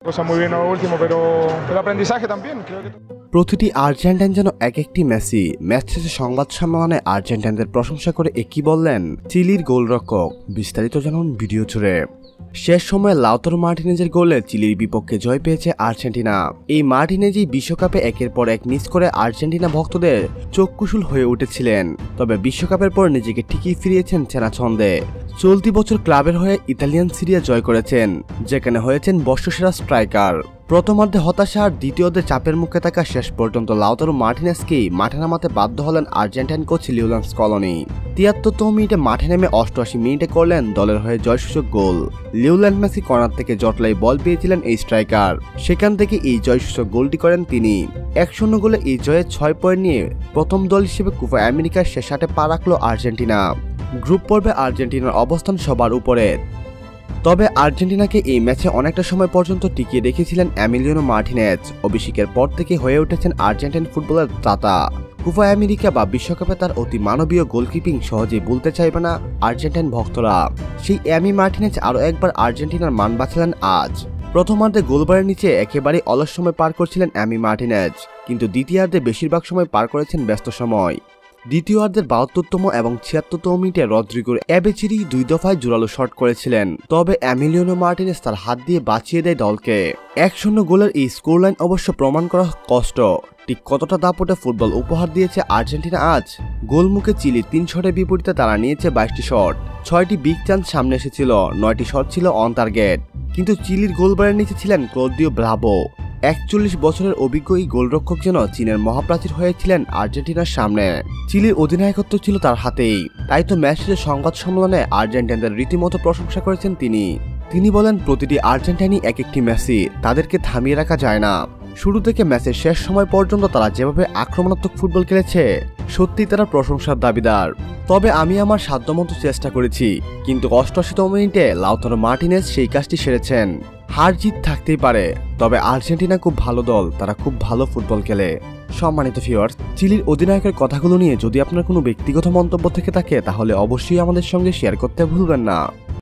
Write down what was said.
Cosa muy bien lo último, pero el aprendizaje también, creo que... প্রতিটি Argentine যেন এক একটি মেসি। ম্যাচ শেষে সংবাদ সম্মেলনে আর্জেন্টাইনদের প্রশংসা করে একই বললেন চিলির গোলরক্ষক। বিস্তারিত জানুন ভিডিও জুড়ে। শেষ সময়ে লাউতারো মার্টিনেজের গোলে চিলির বিপক্ষে জয় পেয়েছে আর্জেন্টিনা। এই মার্টিনেজই বিশ্বকাপে একের পর এক মিস করে আর্জেন্টিনা ভক্তদের চক্ষুশূল হয়ে উঠেছিলেন। তবে বিশ্বকাপের পর নিজেকে ঠিকই ফিরিয়েছেন চেনা ছন্দে। চলতি বছর ক্লাবের হয়ে ইতালিয়ান সিরিয়া জয় করেছেন, যেখানে হয়েছেন বর্ষসেরা স্ট্রাইকার। প্রথমার্ধে হতাশা আর দ্বিতীয়ার্ধে চাপের মুখে থাকা শেষ পর্যন্ত লাউতারো মার্টিনেজকেই মাঠে নামাতে বাধ্য হলেন আর্জেন্টাইন কোচ লিওনেল স্কলনি। ৭৩তম মিনিটে মাঠে নেমে ৮৮ মিনিটে করলেন দলের হয়ে জয়সূচক গোল। লিওনেল মেসি কর্নার থেকে জটলাই বল পেয়েছিলেন এই স্ট্রাইকার, সেখান থেকে এই জয়সূচক গোলটি করেন তিনি। ১-০ গোলে এই জয়ে ৬ পয়েন্ট নিয়ে প্রথম দল হিসেবে কোপা আমেরিকার শেষ আটে পা রাখল আর্জেন্টিনা। গ্রুপ পর্বে আর্জেন্টিনার অবস্থান সবার উপরে। তবে আর্জেন্টিনাকে এই ম্যাচে অনেকটা সময় পর্যন্ত টিকিয়ে রেখেছিলেন এমিলিয়ানো মার্টিনেজ। অভিষেকের পর থেকে হয়ে উঠেছেন আর্জেন্টাইন ফুটবলের ত্রাতা। কোপা আমেরিকা বা বিশ্বকাপে তার অতি মানবীয় গোলকিপিং সহজেই বলতে চাইবে না আর্জেন্টাইন ভক্তরা। সেই এমি মার্টিনেজ আরও একবার আর্জেন্টিনার মান বাঁচালেন আজ। প্রথমার্ধে গোলবারের নিচে একেবারেই অলস সময় পার করছিলেন এমি মার্টিনেজ, কিন্তু দ্বিতীয়ার্ধে বেশিরভাগ সময় পার করেছেন ব্যস্ত সময়। দ্বিতীয়ার্ধের ৭২তম এবং ৭৬তম মিনিটে রদ্রিগোর এবেচেরি ২ দফায় জোরালো শট করেছিলেন। তবে এমিলিয়ানো মার্টিনেজ তার হাত দিয়ে বাঁচিয়ে দেয় দলকে। ১-০ গোলের এই স্কোরলাইন অবশ্য প্রমাণ করা কষ্ট ঠিক কতটা দাপটে ফুটবল উপহার দিয়েছে আর্জেন্টিনা আজ। গোলমুখে চিলির ৩ শটের বিপরীতে তারা নিয়েছে ২২টি শট। ৬টি বিগ চান্স সামনে এসেছিল, ৯টি শট ছিল অন টার্গেট। কিন্তু চিলির গোলবারের নিচে ছিলেন ক্লদিও ব্রাভো। ৪১ বছরের অভিজ্ঞ এই গোলরক্ষক যেন চীনের মহাপ্রাচীর হয়েছিলেন আর্জেন্টিনার সামনে। চিলির অধিনায়কত্ব ছিল তার হাতেই, তাই তো ম্যাচ শেষে সংবাদ সম্মেলনে আর্জেন্টাইনদের রীতিমতো প্রশংসা করেছেন তিনি বলেন, প্রতিটি আর্জেন্টাইনই এক একটি মেসি, তাদেরকে থামিয়ে রাখা যায় না। শুরু থেকে ম্যাচের শেষ সময় পর্যন্ত তারা যেভাবে আক্রমণাত্মক ফুটবল খেলেছে, সত্যি তারা প্রশংসার দাবিদার। তবে আমি আমার সাধ্যমতো চেষ্টা করেছি, কিন্তু ৮৮তম মিনিটে লাউতারো মার্টিনেজ সেই কাজটি সেরেছেন। হার জিত থাকতেই পারে, তবে আর্জেন্টিনা খুব ভালো দল, তারা খুব ভালো ফুটবল খেলে। সম্মানিত ভিউয়ার্স, চিলির অধিনায়কের কথাগুলো নিয়ে যদি আপনার কোনো ব্যক্তিগত মন্তব্য থেকে থাকে তাহলে অবশ্যই আমাদের সঙ্গে শেয়ার করতে ভুলবেন না।